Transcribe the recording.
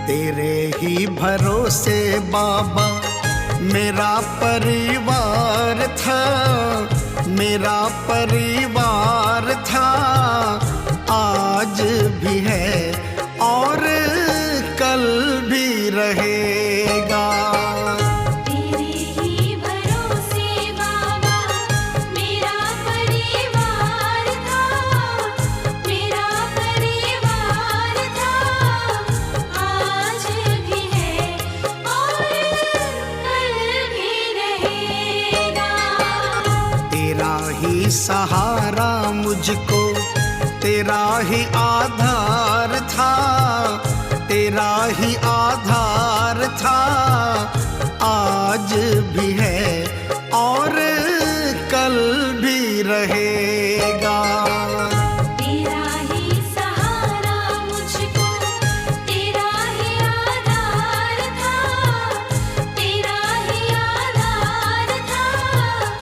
तेरे ही भरोसे बाबा मेरा परिवार था, मेरा परिवार था, आज भी है और कल भी रहेगा। तेरे ही भरोसे बाबा मेरा परिवार था, मेरा परिवार था, आज भी है और कल भी रहेगा। तेरा ही सहारा मुझको, तेरा ही आधार था, तेरा ही आधार था, आज भी है